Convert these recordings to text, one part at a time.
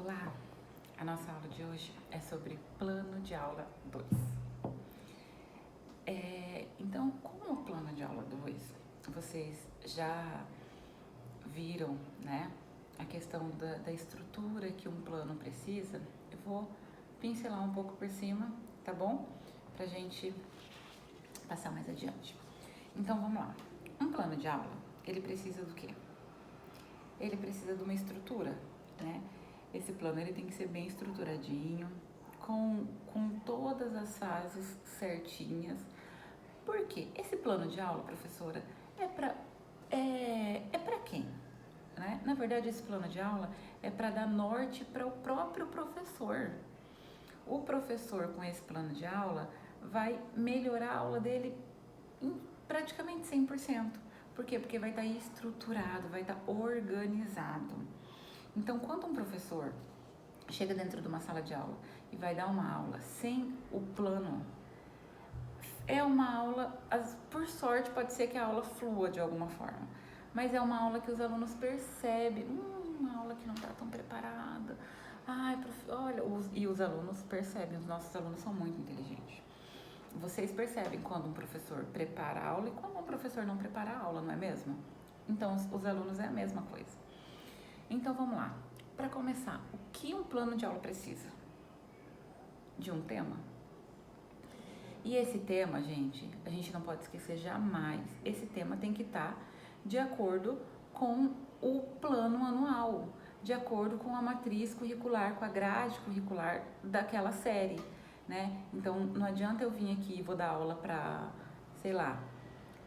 Olá! A nossa aula de hoje é sobre plano de aula 2. Então, como o plano de aula 2, vocês já viram, né, a questão da estrutura que um plano precisa, eu vou pincelar um pouco por cima, tá bom? Pra gente passar mais adiante. Então, vamos lá. Um plano de aula, ele precisa do quê? Ele precisa de uma estrutura, né? Esse plano ele tem que ser bem estruturadinho, com todas as fases certinhas. Por quê? Esse plano de aula, professora, é para quem? Né? Na verdade, esse plano de aula é para dar norte para o próprio professor. O professor, com esse plano de aula, vai melhorar a aula dele em praticamente 100%. Por quê? Porque vai estar estruturado, vai estar organizado. Então, quando um professor chega dentro de uma sala de aula e vai dar uma aula sem o plano, é uma aula, por sorte, pode ser que a aula flua de alguma forma, mas é uma aula que os alunos percebem, uma aula que não está tão preparada. Ai, olha, e os alunos percebem, os nossos alunos são muito inteligentes. Vocês percebem quando um professor prepara a aula e quando um professor não prepara a aula, não é mesmo? Então, os alunos é a mesma coisa. Então, vamos lá. Para começar, o que um plano de aula precisa? De um tema. E esse tema, gente, a gente não pode esquecer jamais. Esse tema tem que estar de acordo com o plano anual, de acordo com a matriz curricular, com a grade curricular daquela série, né? Então, não adianta eu vir aqui e vou dar aula para, sei lá,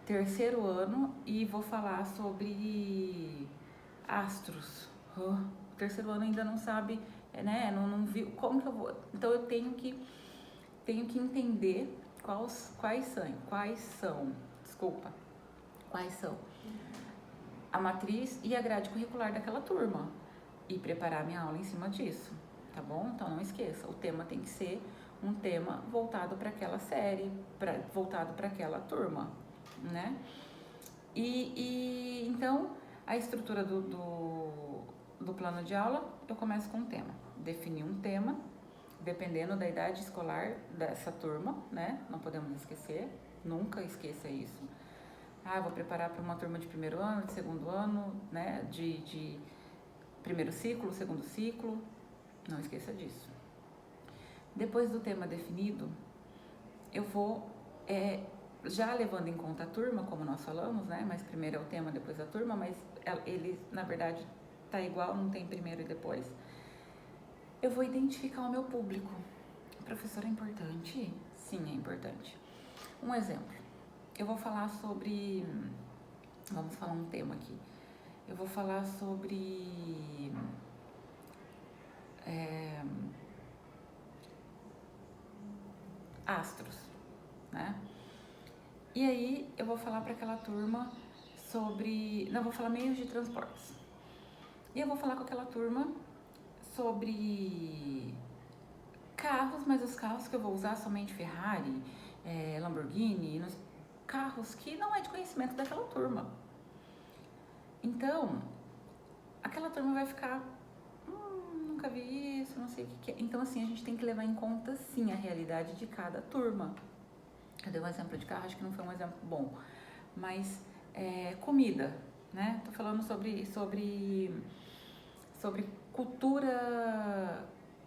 terceiro ano e vou falar sobre astros. O terceiro ano ainda não sabe, né? Não viu como que eu vou. Então eu tenho que entender quais são a matriz e a grade curricular daquela turma e preparar minha aula em cima disso, tá bom? Então não esqueça, o tema tem que ser um tema voltado para aquela série, voltado para aquela turma, né? E então a estrutura do plano de aula, eu começo com um tema, definir um tema, dependendo da idade escolar dessa turma, né? Não podemos esquecer, nunca esqueça isso. Eu vou preparar para uma turma de primeiro ano, de segundo ano, né? De primeiro ciclo, segundo ciclo, não esqueça disso. Depois do tema definido, eu vou, já levando em conta a turma, como nós falamos, né? Mas primeiro é o tema, depois a turma, mas ele, na verdade, tá igual, não tem primeiro e depois. Eu vou identificar o meu público. Professor, é importante? Sim, é importante. Um exemplo, eu vou falar sobre, vamos falar um tema aqui, eu vou falar sobre astros, né? E aí eu vou falar para aquela turma sobre, não, vou falar meios de transportes. E eu vou falar com aquela turma sobre carros, mas os carros que eu vou usar somente Ferrari, Lamborghini, carros que não é de conhecimento daquela turma. Então, aquela turma vai ficar, nunca vi isso, não sei o que é. Então, assim, a gente tem que levar em conta, sim, a realidade de cada turma. Eu dei um exemplo de carro, acho que não foi um exemplo bom, mas comida, né? Tô falando sobre cultura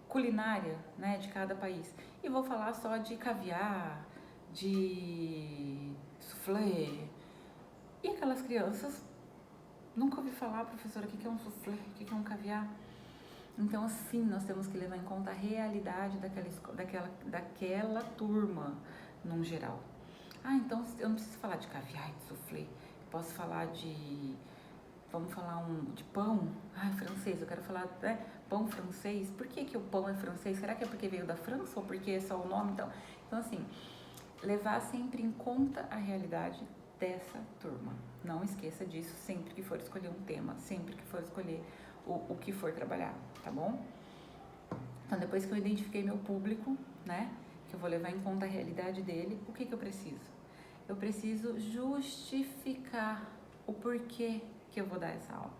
culinária, né, de cada país. E vou falar só de caviar, de soufflé. E aquelas crianças nunca ouvi falar, professora, o que é um soufflé, o que é um caviar? Então, assim, nós temos que levar em conta a realidade daquela turma, num geral. Então eu não preciso falar de caviar e de soufflé. Posso falar vamos falar de pão. Francês, eu quero falar, né, pão francês. Por que o pão é francês? Será que é porque veio da França ou porque é só o nome? Então assim, levar sempre em conta a realidade dessa turma. Não esqueça disso sempre que for escolher um tema, sempre que for escolher o que for trabalhar, tá bom? Então, depois que eu identifiquei meu público, né, que eu vou levar em conta a realidade dele, o que eu preciso? Eu preciso justificar o porquê que eu vou dar essa aula.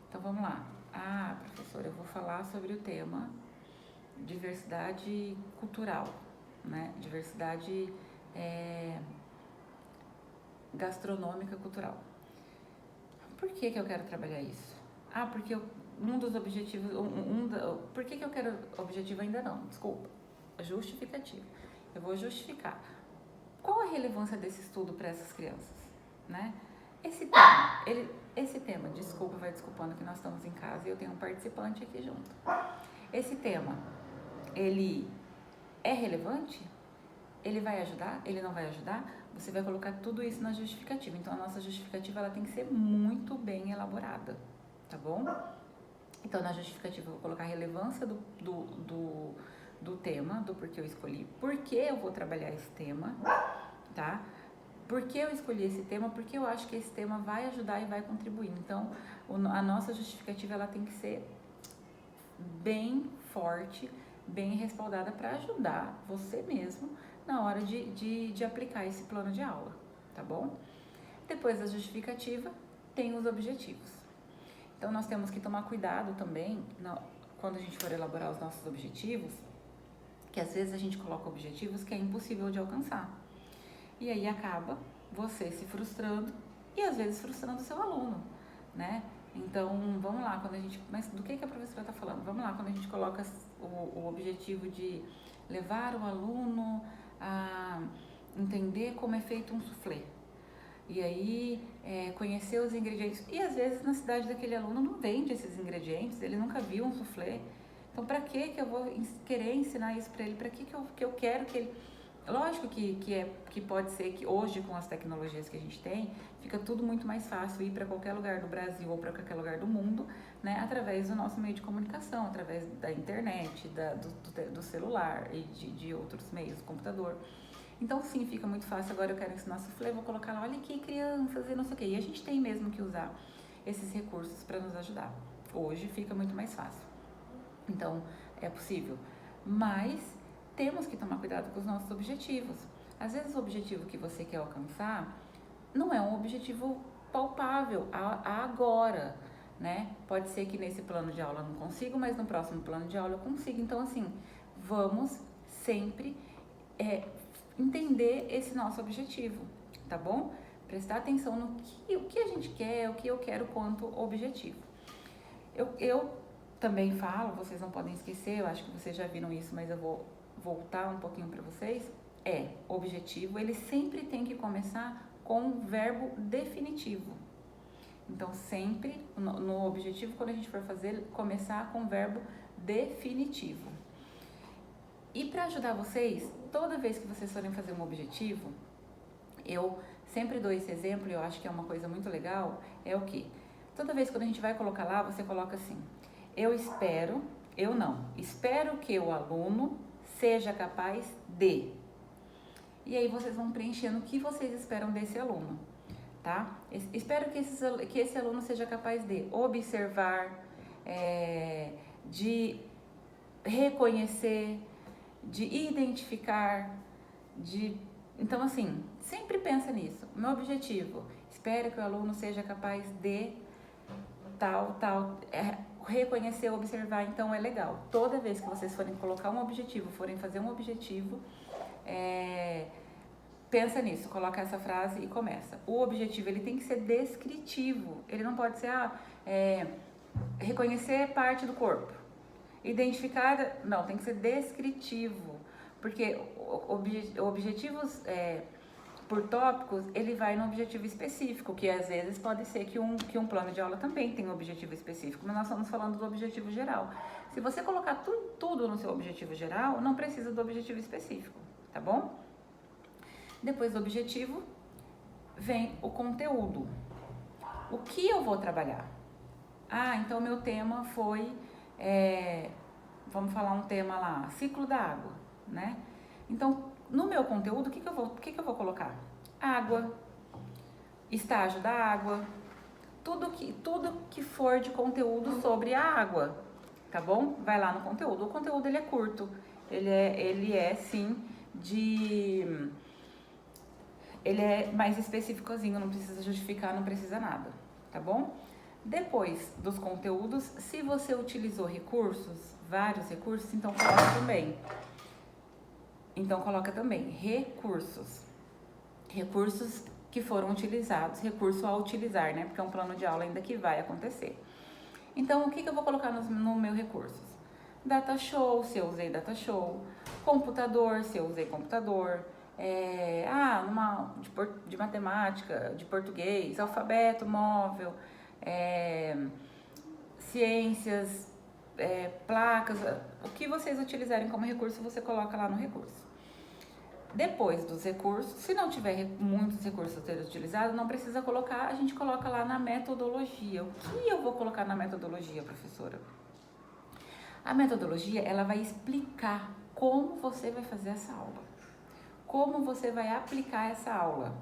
Então, vamos lá. Ah, professora, eu vou falar sobre o tema diversidade cultural, né? Diversidade gastronômica cultural. Por que eu quero trabalhar isso? Ah, porque um dos objetivos, por que eu quero objetivo ainda não? Desculpa, justificativo. Eu vou justificar. Qual a relevância desse estudo para essas crianças, né? Esse tema, desculpa, vai desculpando que nós estamos em casa e eu tenho um participante aqui junto. Esse tema, ele é relevante? Ele vai ajudar? Ele não vai ajudar? Você vai colocar tudo isso na justificativa. Então, a nossa justificativa ela tem que ser muito bem elaborada, tá bom? Então, na justificativa, eu vou colocar a relevância do tema, do porquê eu escolhi, por que eu vou trabalhar esse tema, tá? Por que eu escolhi esse tema? Porque eu acho que esse tema vai ajudar e vai contribuir. Então, a nossa justificativa ela tem que ser bem forte, bem respaldada para ajudar você mesmo na hora de aplicar esse plano de aula, tá bom? Depois da justificativa, tem os objetivos. Então, nós temos que tomar cuidado também quando a gente for elaborar os nossos objetivos, que às vezes a gente coloca objetivos que é impossível de alcançar. E aí acaba você se frustrando e às vezes frustrando o seu aluno, né? Então, vamos lá, mas do que a professora está falando? Vamos lá, quando a gente coloca o objetivo de levar o aluno a entender como é feito um soufflé. E aí, conhecer os ingredientes. E às vezes na cidade daquele aluno não vende esses ingredientes, ele nunca viu um soufflé. Então, para que eu vou querer ensinar isso para ele? Para que eu quero que ele... Lógico que pode ser que hoje, com as tecnologias que a gente tem, fica tudo muito mais fácil ir para qualquer lugar do Brasil ou para qualquer lugar do mundo, né, através do nosso meio de comunicação, através da internet, do celular e de outros meios, do computador. Então, sim, fica muito fácil. Agora eu quero ensinar soufflé, vou colocar lá, olha aqui, crianças, e não sei o quê. E a gente tem mesmo que usar esses recursos para nos ajudar. Hoje fica muito mais fácil. Então, é possível. Mas temos que tomar cuidado com os nossos objetivos. Às vezes o objetivo que você quer alcançar não é um objetivo palpável agora, né? Pode ser que nesse plano de aula eu não consiga, mas no próximo plano de aula eu consigo. Então, assim, vamos sempre entender esse nosso objetivo, tá bom? Prestar atenção no que a gente quer, o que eu quero quanto objetivo. Eu também falo, vocês não podem esquecer, eu acho que vocês já viram isso, mas eu vou voltar um pouquinho para vocês. Objetivo, ele sempre tem que começar com verbo definitivo. Então, sempre no objetivo, quando a gente for fazer, começar com verbo definitivo. E para ajudar vocês, toda vez que vocês forem fazer um objetivo, eu sempre dou esse exemplo, e eu acho que é uma coisa muito legal, é o quê? Toda vez que a gente vai colocar lá, você coloca assim, espero que o aluno seja capaz de. E aí vocês vão preenchendo o que vocês esperam desse aluno, tá? Espero que esse aluno seja capaz de observar, de reconhecer, de identificar, Então, assim, sempre pensa nisso. Meu objetivo, espero que o aluno seja capaz de tal, reconhecer, observar. Então, é legal. Toda vez que vocês forem colocar um objetivo, forem fazer um objetivo, pensa nisso, coloca essa frase e começa. O objetivo, ele tem que ser descritivo. Ele não pode ser, reconhecer parte do corpo. Identificar, não, tem que ser descritivo. Porque objetivos por tópicos, ele vai no objetivo específico, que às vezes pode ser que um plano de aula também tem um objetivo específico, mas nós estamos falando do objetivo geral. Se você colocar tudo no seu objetivo geral, não precisa do objetivo específico, tá bom? Depois do objetivo, vem o conteúdo. O que eu vou trabalhar? Então meu tema foi, vamos falar um tema lá, ciclo da água, né? Então, no meu conteúdo, o que eu vou colocar? Água, estágio da água, tudo que for de conteúdo sobre a água, tá bom? Vai lá no conteúdo. O conteúdo, ele é curto, ele é sim, ele é mais específicozinho, não precisa justificar, não precisa nada, tá bom? Depois dos conteúdos, se você utilizou recursos, vários recursos, então coloca também. Então coloca também recursos. Recursos que foram utilizados, recurso a utilizar, né? Porque é um plano de aula ainda que vai acontecer. Então, o que eu vou colocar no meu recursos? Data show, se eu usei data show. Computador, se eu usei computador. De matemática, de português, alfabeto móvel, ciências, placas, o que vocês utilizarem como recurso, você coloca lá no recurso. Depois dos recursos, se não tiver muitos recursos a ser utilizados, não precisa colocar, a gente coloca lá na metodologia. O que eu vou colocar na metodologia, professora? A metodologia, ela vai explicar como você vai fazer essa aula. Como você vai aplicar essa aula.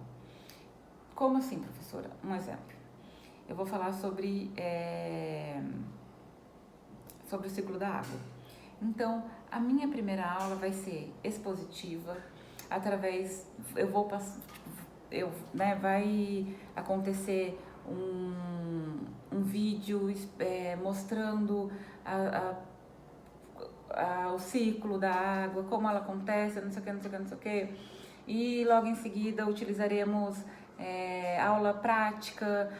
Como assim, professora? Um exemplo. Eu vou falar sobre o ciclo da água. Então, a minha primeira aula vai ser expositiva, vai acontecer um vídeo mostrando o ciclo da água, como ela acontece, não sei o que. E logo em seguida utilizaremos aula prática,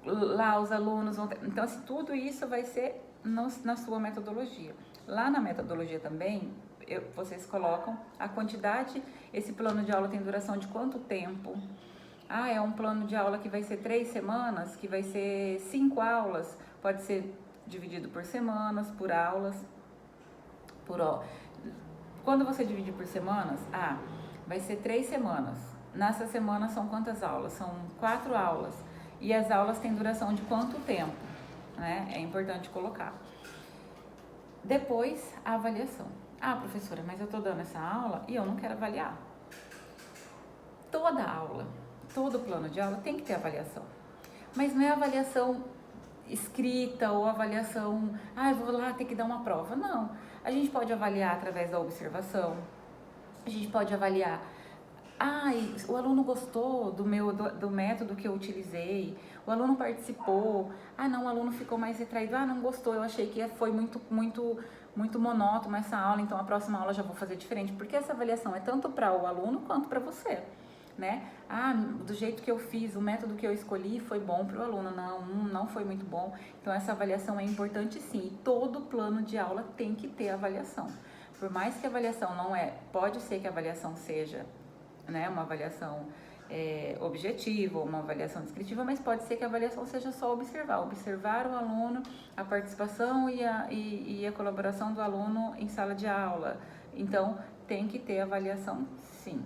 lá os alunos vão ter. Então, assim, tudo isso vai ser na sua metodologia. Lá na metodologia também, vocês colocam a quantidade, esse plano de aula tem duração de quanto tempo? É um plano de aula que vai ser 3 semanas, que vai ser 5 aulas, pode ser dividido por semanas, por aulas, Quando você divide por semanas, vai ser 3 semanas. Nessa semana são quantas aulas? São 4 aulas. E as aulas têm duração de quanto tempo? Né? É importante colocar. Depois, a avaliação. Professora, mas eu estou dando essa aula e eu não quero avaliar. Toda aula, todo plano de aula tem que ter avaliação. Mas não é avaliação escrita ou avaliação, eu vou lá ter que dar uma prova. Não, a gente pode avaliar através da observação. A gente pode avaliar, o aluno gostou do método que eu utilizei, o aluno participou, não, o aluno ficou mais retraído, não gostou, eu achei que foi muito monótono essa aula, então a próxima aula já vou fazer diferente, porque essa avaliação é tanto para o aluno quanto para você, né? Do jeito que eu fiz, o método que eu escolhi foi bom para o aluno, não foi muito bom, então essa avaliação é importante sim, e todo plano de aula tem que ter avaliação, por mais que a avaliação pode ser que a avaliação seja, né, uma avaliação objetiva, uma avaliação descritiva, mas pode ser que a avaliação seja só observar o aluno, a participação e a colaboração do aluno em sala de aula. Então, tem que ter avaliação, sim.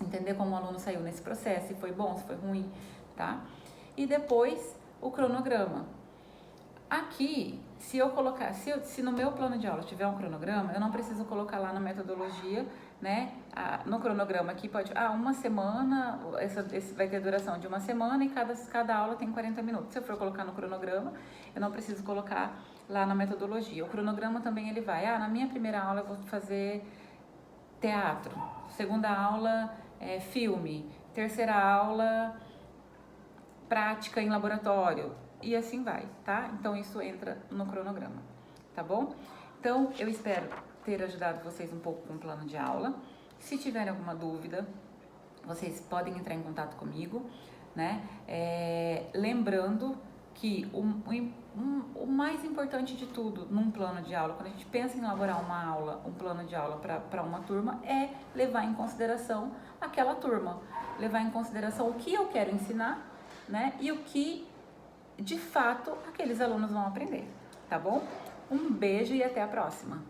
Entender como o aluno saiu nesse processo, se foi bom, se foi ruim, tá? E depois, o cronograma. Aqui, se no meu plano de aula tiver um cronograma, eu não preciso colocar lá na metodologia, né? No cronograma aqui pode, uma semana, esse vai ter duração de uma semana e cada aula tem 40 minutos. Se eu for colocar no cronograma, eu não preciso colocar lá na metodologia. O cronograma também ele vai, na minha primeira aula eu vou fazer teatro, segunda aula filme, terceira aula prática em laboratório, e assim vai, tá? Então, isso entra no cronograma, tá bom? Então, eu espero ter ajudado vocês um pouco com o plano de aula. Se tiverem alguma dúvida, vocês podem entrar em contato comigo, né? Lembrando que o mais importante de tudo num plano de aula, quando a gente pensa em elaborar um plano de aula para uma turma, é levar em consideração aquela turma, levar em consideração o que eu quero ensinar, né? E o que de fato aqueles alunos vão aprender, tá bom? Um beijo e até a próxima!